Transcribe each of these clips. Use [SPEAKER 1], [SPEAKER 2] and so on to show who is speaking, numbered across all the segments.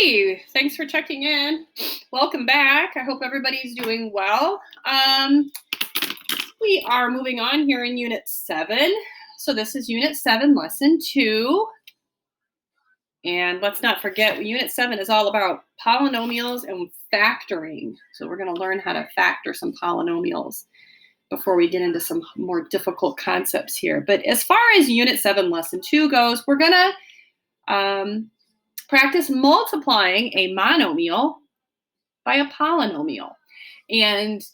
[SPEAKER 1] Hey, thanks for checking in. Welcome back. I hope everybody's doing well. We are moving on here in Unit 7. So this is Unit 7, Lesson 2. And let's not forget, Unit 7 is all about polynomials and factoring. So we're going to learn how to factor some polynomials before we get into some more difficult concepts here. But as far as Unit 7, Lesson 2 goes, we're going to practice multiplying a monomial by a polynomial. And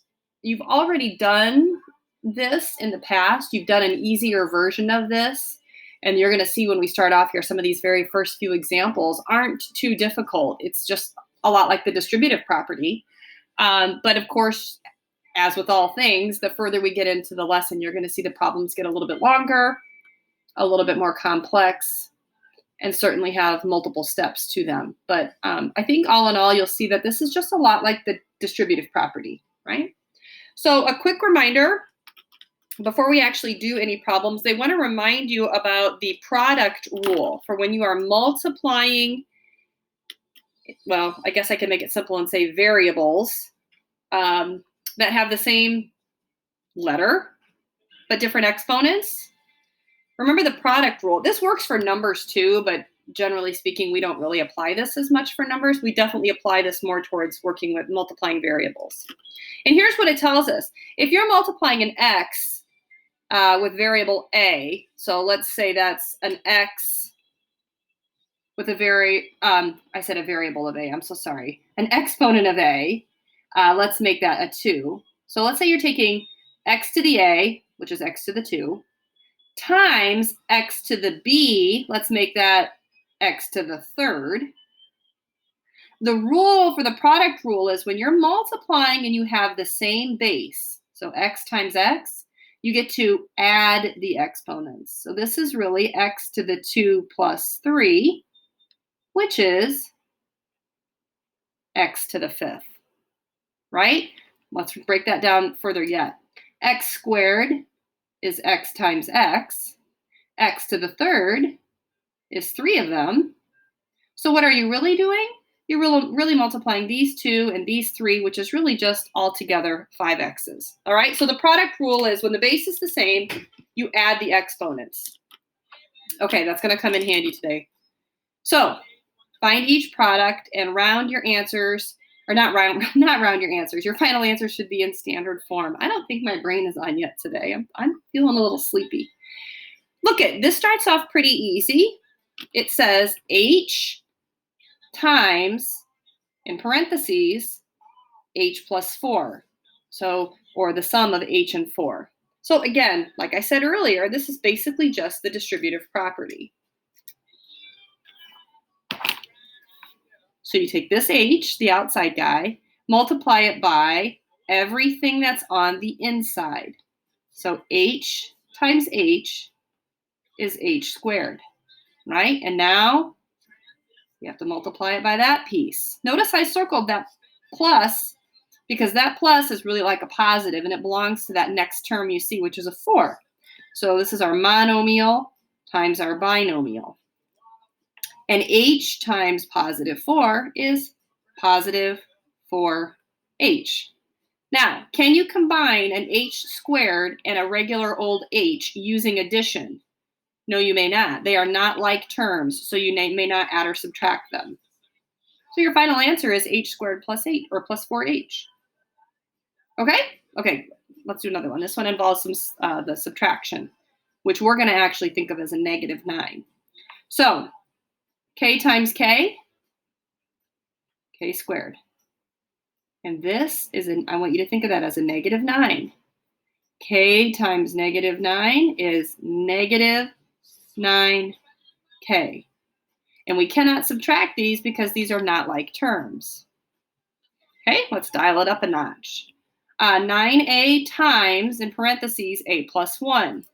[SPEAKER 1] you've already done this in the past. You've done an easier version of this. And you're going to see when we start off here, some of these very first few examples aren't too difficult. It's just a lot like the distributive property. But of course, as with all things, the further we get into the lesson, you're going to see the problems get a little bit longer, a little bit more complex, and certainly have multiple steps to them. But I think all in all, you'll see that this is just a lot like the distributive property, right? So a quick reminder, before we actually do any problems, they want to remind you about the product rule for when you are multiplying, well, I guess I can make it simple and say variables that have the same letter, but different exponents. Remember the product rule. This works for numbers too, but generally speaking, we don't really apply this as much for numbers. We definitely apply this more towards working with multiplying variables. And here's what it tells us. If you're multiplying an x with variable a, so let's say that's an x with I said a variable of a, I'm so sorry. An exponent of a, let's make that a 2. So let's say you're taking x to the a, which is x to the 2, times x to the b, let's make that x to the 3rd. The rule for the product rule is when you're multiplying and you have the same base, so x times x, you get to add the exponents. So this is really x to the 2 plus 3, which is x to the 5th, right? Let's break that down further yet. X squared is x times x. X to the 3rd is 3 of them. So what are you really doing? You're really multiplying these 2 and these 3, which is really just altogether 5 x's. All right, so the product rule is when the base is the same, you add the exponents. Okay, that's going to come in handy today. So find each product and round your answers, or not round your answers. Your final answer should be in standard form. I don't think my brain is on yet today. I'm feeling a little sleepy. Look at this, starts off pretty easy. It says h times, in parentheses, h plus 4. So, or the sum of h and 4. So again, like I said earlier, this is basically just the distributive property. So you take this h, the outside guy, multiply it by everything that's on the inside. So h times h is h squared, right? And now you have to multiply it by that piece. Notice I circled that plus because that plus is really like a positive and it belongs to that next term you see, which is a 4. So this is our monomial times our binomial. And h times positive 4 is positive 4h. Now, can you combine an h squared and a regular old h using addition? No, you may not. They are not like terms, so you may not add or subtract them. So your final answer is h squared plus 8 or plus 4h. Okay? Okay, let's do another one. This one involves some the subtraction, which we're going to actually think of as a negative 9. So k times k squared. And this is, I want you to think of that as a negative 9. K times negative 9 is negative 9k. And we cannot subtract these because these are not like terms. Okay, let's dial it up a notch. 9a times, in parentheses, a plus 1.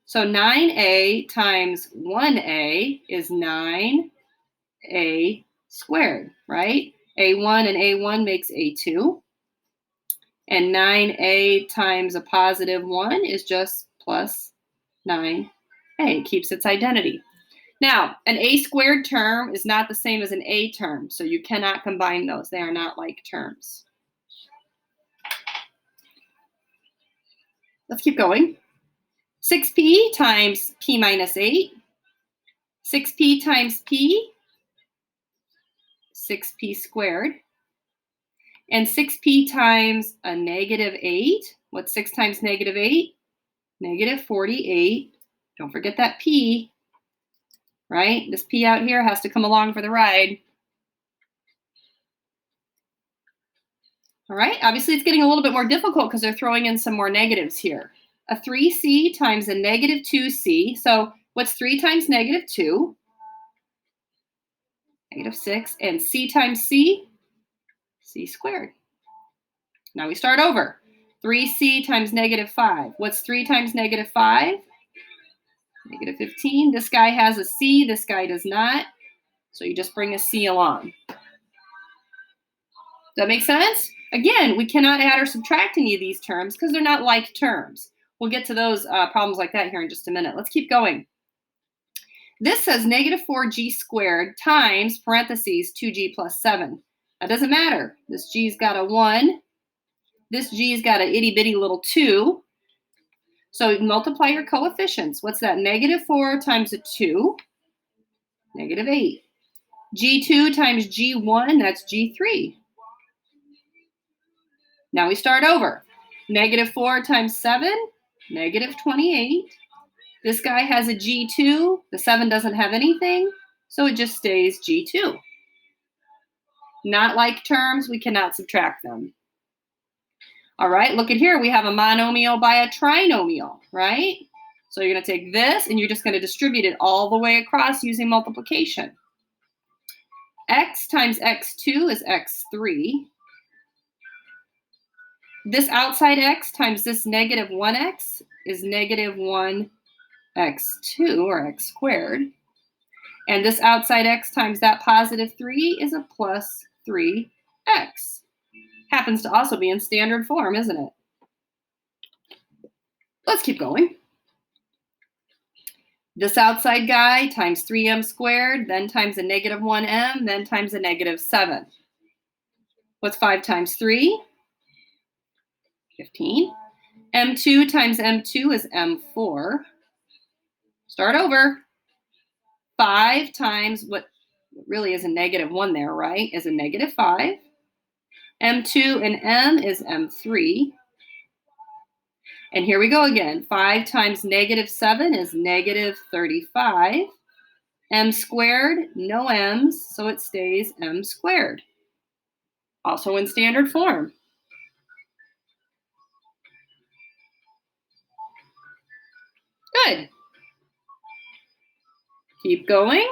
[SPEAKER 1] So 9a times 1a is 9a squared, right? a1 and a1 makes a2. And 9a times a positive 1 is just plus 9a. It keeps its identity. Now, an a squared term is not the same as an a term, so you cannot combine those. They are not like terms. Let's keep going. 6p times p minus 8. 6p times p, 6p squared. And 6p times a negative 8. What's 6 times negative 8? Negative 48. Don't forget that p, right? This p out here has to come along for the ride. All right, obviously it's getting a little bit more difficult because they're throwing in some more negatives here. A 3c times a negative 2c. So what's 3 times negative 2? Negative 6. And c times c? C squared. Now we start over. 3c times negative 5. What's 3 times negative 5? Negative 15. This guy has a c. This guy does not. So you just bring a c along. Does that make sense? Again, we cannot add or subtract any of these terms because they're not like terms. We'll get to those problems like that here in just a minute. Let's keep going. This says negative 4g squared times parentheses 2g plus 7. That doesn't matter. This g's got a 1. This g's got an itty bitty little 2. So multiply your coefficients. What's that? Negative 4 times a 2. Negative 8. G2 times G1, that's G3. Now we start over. Negative 4 times 7, negative 28. This guy has a G2. The 7 doesn't have anything, so it just stays G2. Not like terms, we cannot subtract them. All right, look at here. We have a monomial by a trinomial, right? So you're going to take this and you're just going to distribute it all the way across using multiplication. X times x2 is x3. This outside x times this negative 1x is negative 1x2 or x squared. And this outside x times that positive 3 is a plus 3x. Happens to also be in standard form, isn't it? Let's keep going. This outside guy times 3m squared, then times a negative 1m, then times a negative 7. What's 5 times 3? 15. m2 times m2 is m4. Start over. 5 times what really is a negative 1 there, right, is a negative 5. m2 and m is m3. And here we go again. 5 times negative 7 is negative 35. M squared, no m's, so it stays m squared. Also in standard form. Good. Keep going.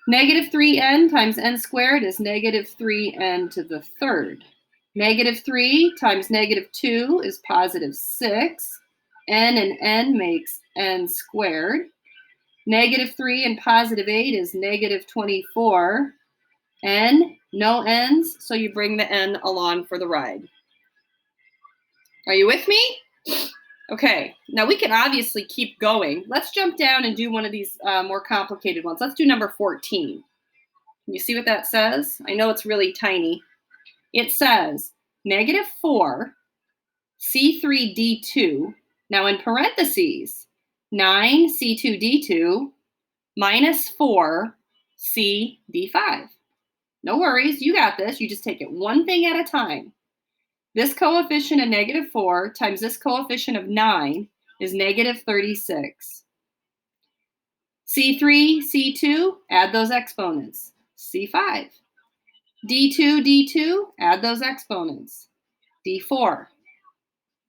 [SPEAKER 1] Negative 3n times n squared is negative 3n to the third. Negative 3 times negative 2 is positive 6. N and n makes n squared. Negative 3 and positive 8 is negative 24. N, no n's, so you bring the n along for the ride. Are you with me? Okay, now we can obviously keep going. Let's jump down and do one of these more complicated ones. Let's do number 14. Can you see what that says? I know it's really tiny. It says negative 4 C3D2. Now in parentheses, 9 C2D2 minus 4 CD5. No worries, you got this. You just take it one thing at a time. This coefficient of negative 4 times this coefficient of 9 is negative 36. C3, C2, add those exponents. C5. D2, D2, add those exponents. D4.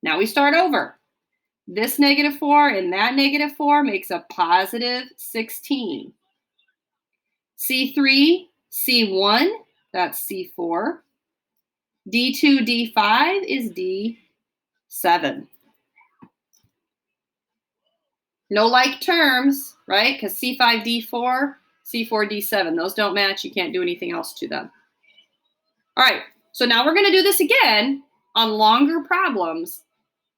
[SPEAKER 1] Now we start over. This negative 4 and that negative 4 makes a positive 16. C3, C1, that's C4. D2, D5 is D7. No like terms, right? Because C5, D4, C4, D7. Those don't match. You can't do anything else to them. All right, so now we're going to do this again on longer problems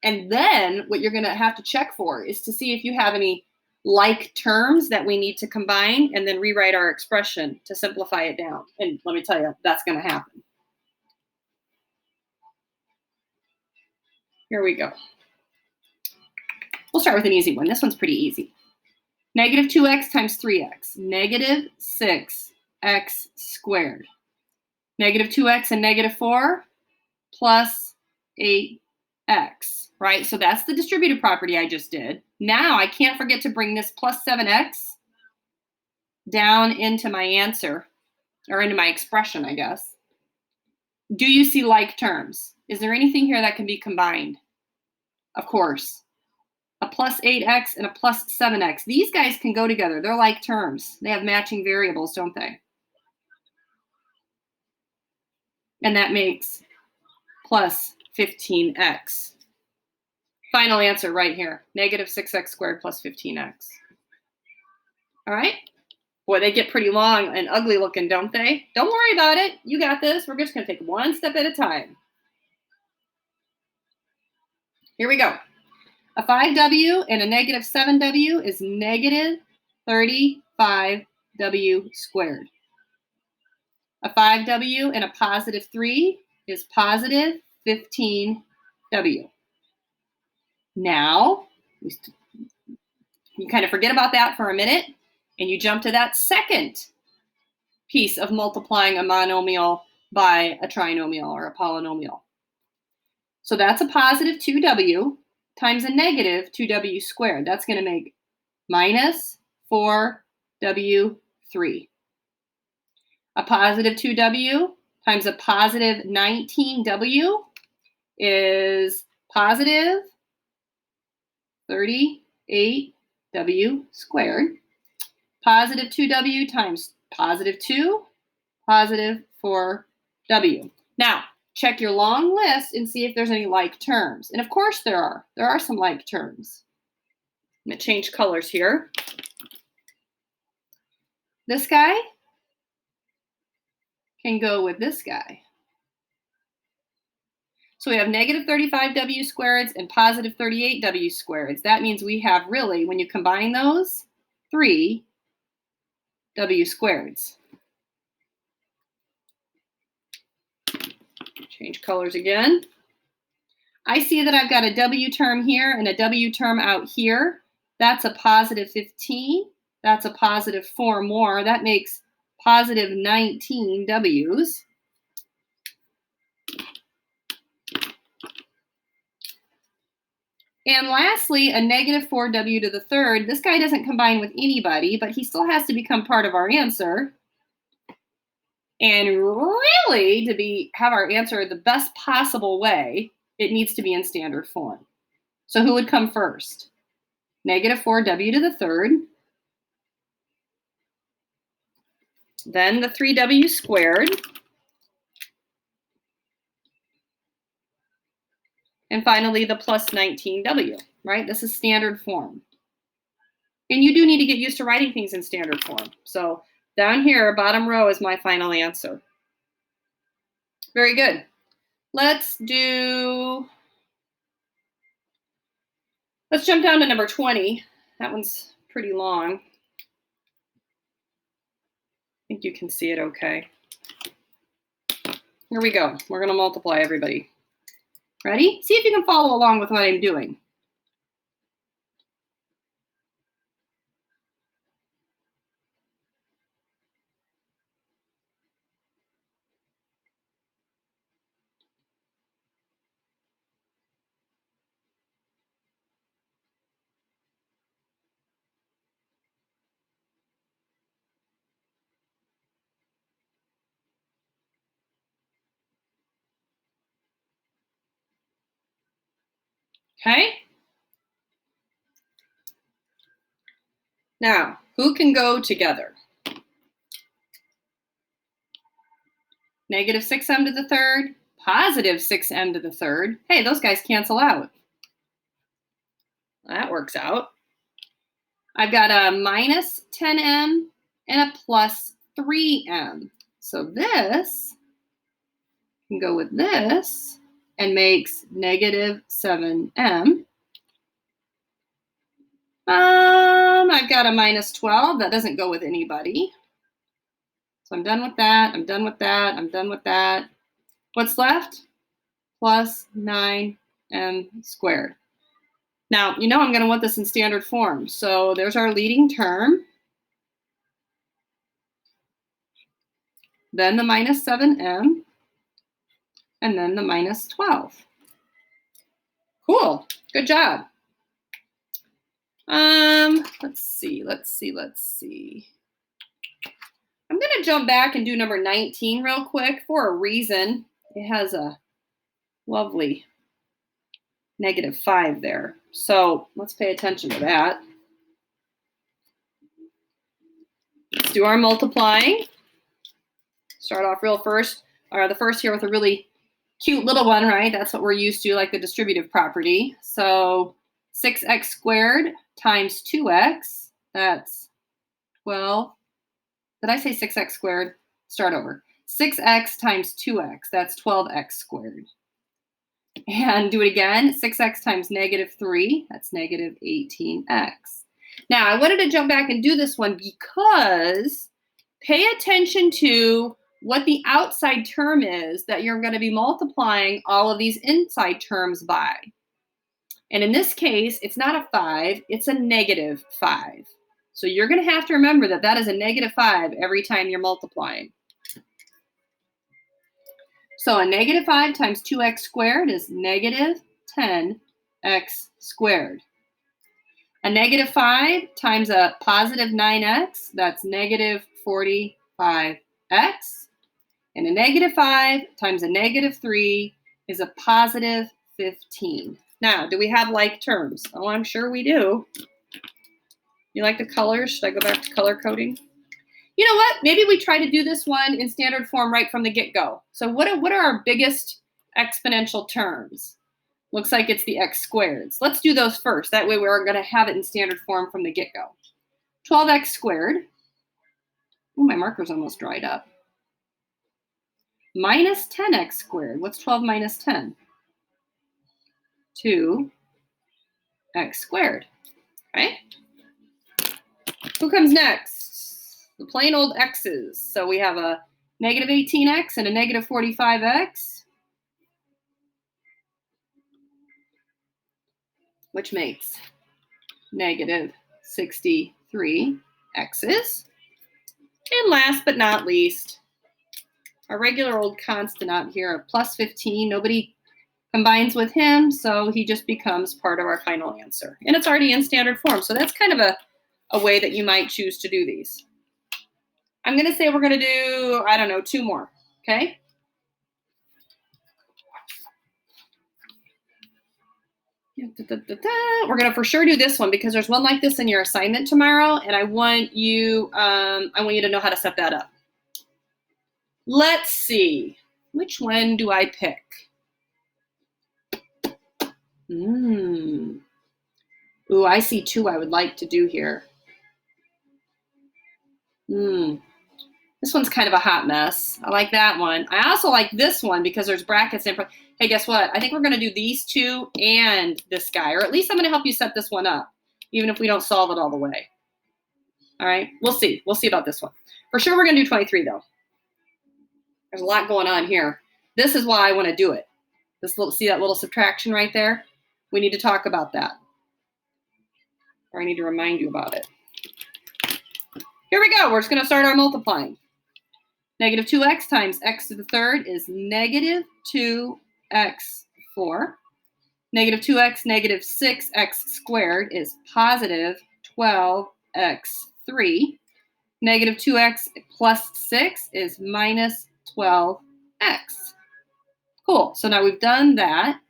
[SPEAKER 1] And then what you're going to have to check for is to see if you have any like terms that we need to combine and then rewrite our expression to simplify it down. And let me tell you, that's going to happen. Here we go. We'll start with an easy one. This one's pretty easy. Negative 2x times 3x. Negative 6x squared. Negative 2x and negative 4 plus 8x, right? So that's the distributive property I just did. Now I can't forget to bring this plus 7x down into my answer, or into my expression, I guess. Do you see like terms? Is there anything here that can be combined? Of course. A plus 8x and a plus 7x. These guys can go together. They're like terms. They have matching variables, don't they? And that makes plus 15x. Final answer right here. Negative 6x squared plus 15x. All right? Boy, they get pretty long and ugly looking, don't they? Don't worry about it. You got this. We're just going to take one step at a time. Here we go. A 5w and a negative 7w is negative 35w squared. A 5w and a positive 3 is positive 15w. Now, you kind of forget about that for a minute, and you jump to that second piece of multiplying a monomial by a trinomial or a polynomial. So that's a positive 2w times a negative 2w squared. That's going to make minus 4w3. A positive 2w times a positive 19w is positive 38w squared. Positive 2w times positive 2, positive 4w. Now, check your long list and see if there's any like terms. And of course there are. There are some like terms. I'm going to change colors here. This guy can go with this guy. So we have negative 35w squareds and positive 38w squareds. That means we have really, when you combine those, 3w squareds. Change colors again. I see that I've got a w term here and a w term out here. That's a positive 15. That's a positive 4 more. That makes positive 19 w's. And lastly, a negative 4w to the third. This guy doesn't combine with anybody, but he still has to become part of our answer. And really, to have our answer the best possible way, it needs to be in standard form. So who would come first? Negative 4w to the third. Then the 3w squared. And finally, the plus 19w, right? This is standard form. And you do need to get used to writing things in standard form. So down here, bottom row is my final answer. Very good. Let's jump down to number 20. That one's pretty long. I think you can see it okay. Here we go. We're going to multiply everybody. Ready? See if you can follow along with what I'm doing. Okay? Now, who can go together? Negative 6m to the third, positive 6m to the third. Hey, those guys cancel out. That works out. I've got a minus 10m and a plus 3m. So this can go with this, and makes negative 7m. I've got a minus 12. That doesn't go with anybody. So I'm done with that. I'm done with that. I'm done with that. What's left? Plus 9m squared. Now, you know I'm going to want this in standard form. So there's our leading term. Then the minus 7m. And then the minus 12. Cool. Good job. Let's see. I'm going to jump back and do number 19 real quick for a reason. It has a lovely negative 5 there. So let's pay attention to that. Let's do our multiplying. Start off real first, or the first here with a really cute little one, right? That's what we're used to, like the distributive property. So 6x squared times 2x, that's 12. Did I say 6x squared? Start over. 6x times 2x, that's 12x squared. And do it again, 6x times negative 3, that's negative 18x. Now, I wanted to jump back and do this one because pay attention to what the outside term is that you're going to be multiplying all of these inside terms by. And in this case, it's not a 5, it's a negative 5. So you're going to have to remember that that is a negative 5 every time you're multiplying. So a negative 5 times 2x squared is negative 10x squared. A negative 5 times a positive 9x, that's negative 45x. And a negative 5 times a negative 3 is a positive 15. Now, do we have like terms? Oh, I'm sure we do. You like the colors? Should I go back to color coding? You know what? Maybe we try to do this one in standard form right from the get-go. So what are our biggest exponential terms? Looks like it's the x squareds. Let's do those first. That way we're going to have it in standard form from the get-go. 12x squared. Oh, my marker's almost dried up. Minus 10x squared. What's 12 minus 10? 2x squared. Okay. Who comes next? The plain old x's. So we have a negative 18x and a negative 45x, which makes negative 63x's. And last but not least, our regular old constant out here of plus 15. Nobody combines with him, so he just becomes part of our final answer. And it's already in standard form, so that's kind of a way that you might choose to do these. I'm going to say we're going to do, I don't know, 2 more, okay? We're going to for sure do this one because there's one like this in your assignment tomorrow, and I want you to know how to set that up. Let's see. Which one do I pick? Ooh, I see 2 I would like to do here. This one's kind of a hot mess. I like that one. I also like this one because there's brackets in front. Hey, guess what? I think we're going to do these 2 and this guy, or at least I'm going to help you set this one up, even if we don't solve it all the way. All right, we'll see. We'll see about this one. For sure, we're going to do 23, though. There's a lot going on here. This is why I want to do it. See that little subtraction right there? We need to talk about that. Or I need to remind you about it. Here we go. We're just going to start our multiplying. Negative 2x times x to the third is negative 2x4. Negative 2x, negative 6x squared is positive 12x3. Negative 2x plus 6 is minus 12x. Cool. So now we've done that.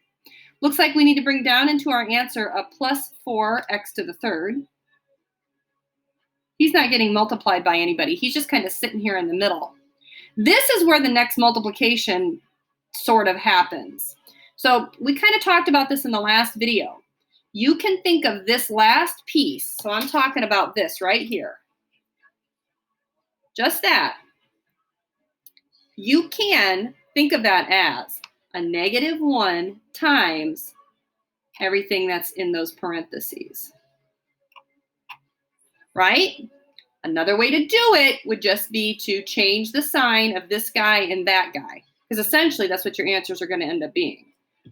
[SPEAKER 1] Looks like we need to bring down into our answer a plus 4x to the third. He's not getting multiplied by anybody. He's just kind of sitting here in the middle. This is where the next multiplication sort of happens. So we kind of talked about this in the last video. You can think of this last piece. So I'm talking about this right here. Just that. You can think of that as a negative 1 times everything that's in those parentheses, right? Another way to do it would just be to change the sign of this guy and that guy, because essentially that's what your answers are going to end up being.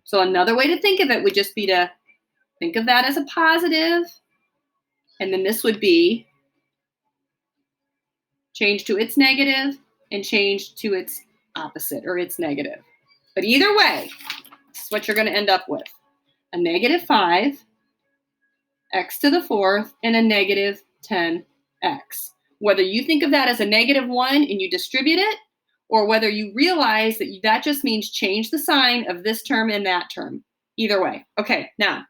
[SPEAKER 1] So another way to think of it would just be to think of that as a positive, and then this would be change to its negative and change to its opposite or its negative. But either way, this is what you're going to end up with. A negative 5, x to the 4th, and a negative 10x. Whether you think of that as a negative 1 and you distribute it, or whether you realize that that just means change the sign of this term and that term. Either way. Okay, now,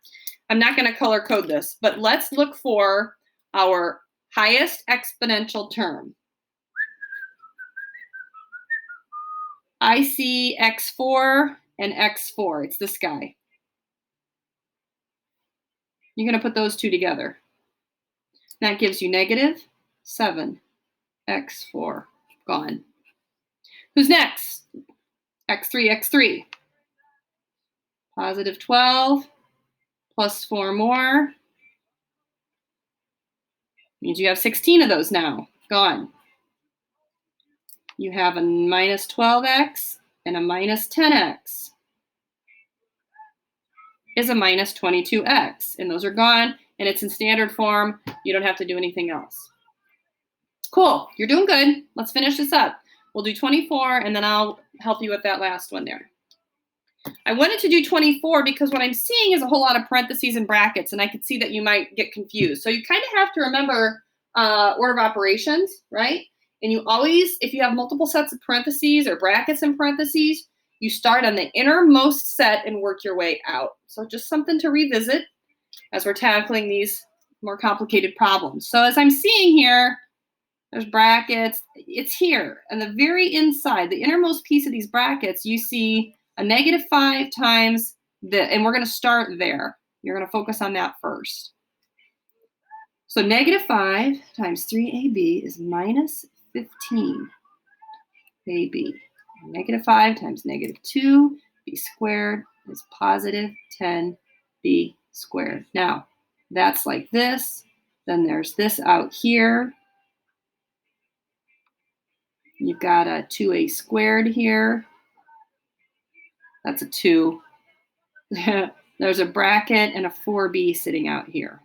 [SPEAKER 1] I'm not going to color code this, but let's look for our highest exponential term. I see x4 and x4. It's this guy. You're going to put those two together. That gives you negative 7x4. Gone. Who's next? x3, x3. Positive 12 plus 4 more. Means you have 16 of those now. Gone. You have a minus 12x and a minus 10x is a minus 22x. And those are gone, and it's in standard form. You don't have to do anything else. Cool. You're doing good. Let's finish this up. We'll do 24, and then I'll help you with that last one there. I wanted to do 24 because what I'm seeing is a whole lot of parentheses and brackets, and I could see that you might get confused. So you kind of have to remember order of operations, right? And you always, if you have multiple sets of parentheses or brackets and parentheses, you start on the innermost set and work your way out. So just something to revisit as we're tackling these more complicated problems. So as I'm seeing here, there's brackets. It's here. On the very inside, the innermost piece of these brackets, you see a negative 5 times the, and we're going to start there. You're going to focus on that first. So negative 5 times 3ab is minus 15ab. Negative 5 times negative 2b squared is positive 10b squared. Now, that's like this. Then there's this out here. You've got a 2a squared here. That's a 2. There's a bracket and a 4b sitting out here.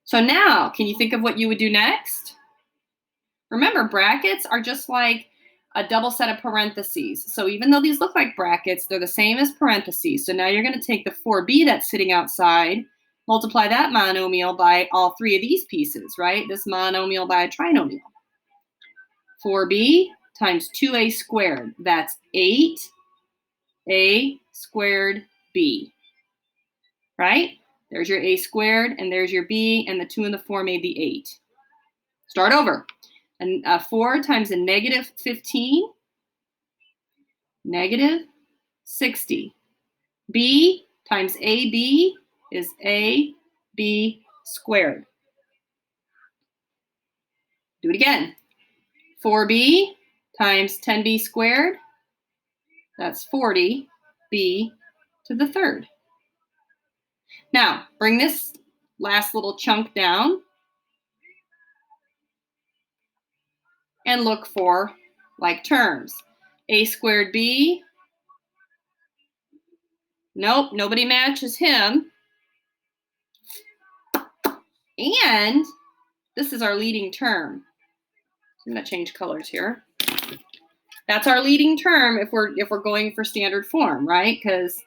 [SPEAKER 1] So now, can you think of what you would do next? Remember, brackets are just like a double set of parentheses. So even though these look like brackets, they're the same as parentheses. So now you're going to take the 4b that's sitting outside, multiply that monomial by all 3 of these pieces, right? This monomial by a trinomial. 4b times 2a squared, that's 8a squared b, right? There's your a squared, and there's your b, and the 2 and the 4 made the 8. Start over. And 4 times a negative 15, negative 60. b times ab is ab squared. Do it again. 4b times 10b squared, that's 40b to the third. Now, bring this last little chunk down and look for like terms. A squared b, nope, nobody matches him. And this is our leading term. I'm going to change colors here. That's our leading term if we're going for standard form, right? Because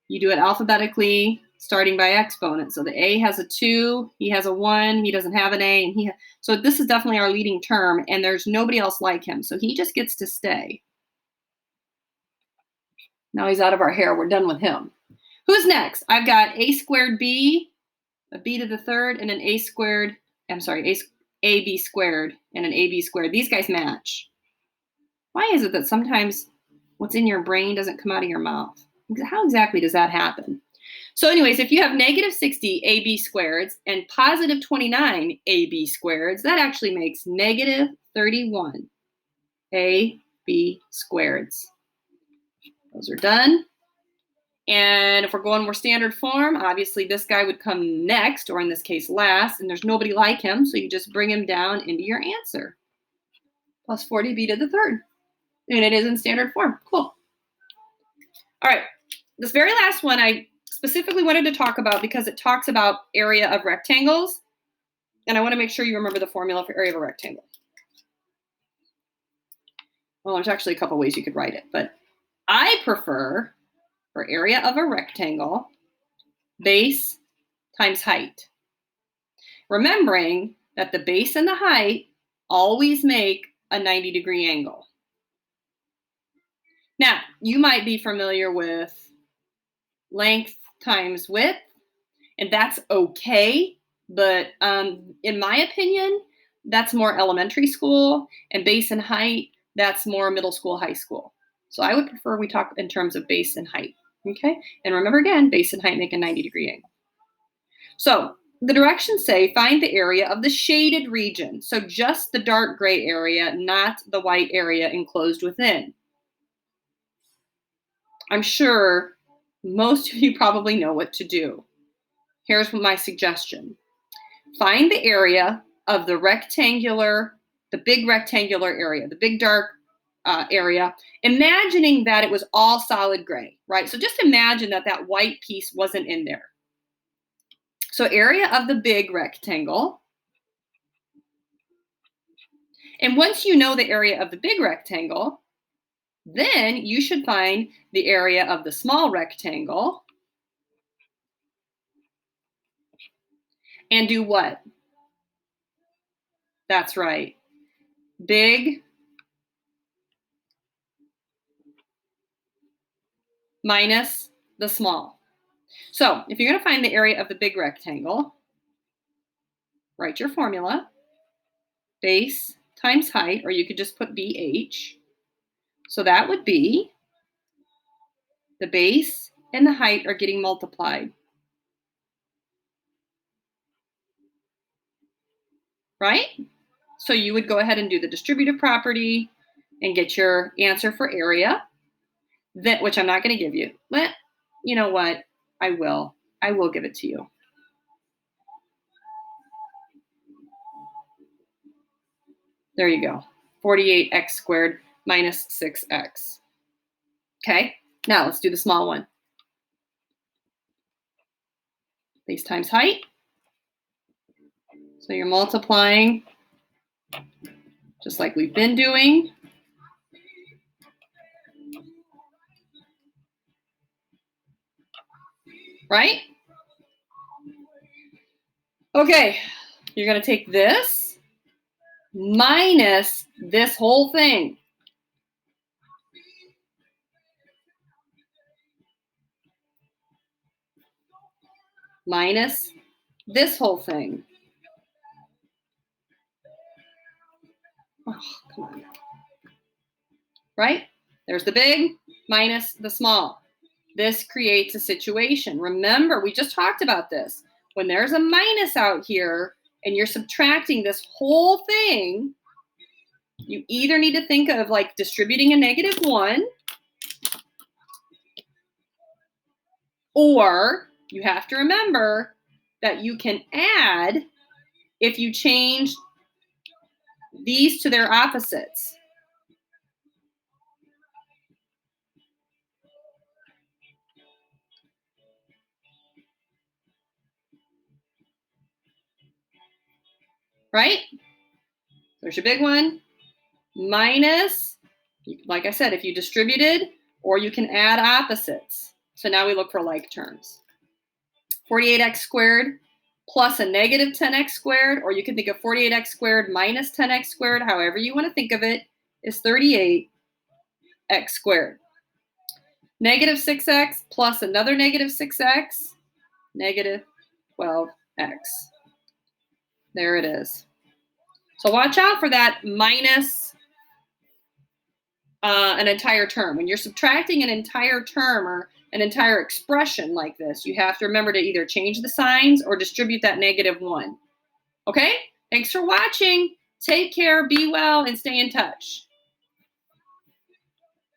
[SPEAKER 1] you do it alphabetically starting by exponent. So the a has a 2, he has a 1, he doesn't have an a, and so this is definitely our leading term, and there's nobody else like him. So he just gets to stay. Now he's out of our hair. We're done with him. Who's next? I've got a squared b, a b to the third, and an a squared, I'm sorry, ab squared and an ab squared. These guys match. Why is it that sometimes what's in your brain doesn't come out of your mouth? How exactly does that happen? So anyways, if you have negative 60 ab squareds and positive 29 ab squareds, that actually makes negative 31 ab squareds. Those are done. And if we're going more standard form, obviously this guy would come next, or in this case last, and there's nobody like him, so you just bring him down into your answer. Plus 40b to the third. And it is in standard form. Cool. All right. This very last one I specifically wanted to talk about because it talks about area of rectangles. And I want to make sure you remember the formula for area of a rectangle. Well, there's actually a couple ways you could write it, but I prefer for area of a rectangle, base times height. Remembering that the base and the height always make a 90-degree angle. Now, you might be familiar with length times width, and that's okay, but in my opinion, that's more elementary school, and base and height, that's more middle school, high school. So I would prefer we talk in terms of base and height, okay? And remember again, base and height make a 90-degree angle. So the directions say find the area of the shaded region. So just the dark gray area, not the white area enclosed within. I'm sure most of you probably know what to do. Here's my suggestion. Find the area of the rectangular, the big rectangular area, the big dark area, imagining that it was all solid gray, right? So just imagine that that white piece wasn't in there. So area of the big rectangle. And once you know the area of the big rectangle, then you should find the area of the small rectangle and do what? That's right. Big minus the small. So if you're going to find the area of the big rectangle, write your formula. Base times height, or you could just put BH. So that would be the base and the height are getting multiplied. Right? So you would go ahead and do the distributive property and get your answer for area, that which I'm not going to give you. But you know what? I will give it to you. There you go. 48x squared minus 6x. Okay, now let's do the small one. Base times height. So you're multiplying just like we've been doing. Right? Okay, you're going to take this minus this whole thing. Minus this whole thing. Oh, come on. Right? There's the big minus the small. This creates a situation. Remember, we just talked about this. When there's a minus out here and you're subtracting this whole thing, you either need to think of like distributing a -1, or you have to remember that you can add if you change these to their opposites. Right? There's your big one. Minus, like I said, if you distributed, or you can add opposites. So now we look for like terms. 48x squared plus a -10x squared, or you can think of 48x squared minus 10x squared, however you want to think of it, is 38x squared. -6x plus another -6x, -12x. There it is. So watch out for that minus an entire term. When you're subtracting an entire term or an entire expression like this, you have to remember to either change the signs or distribute that -1. Okay? Thanks for watching. Take care, be well, and stay in touch.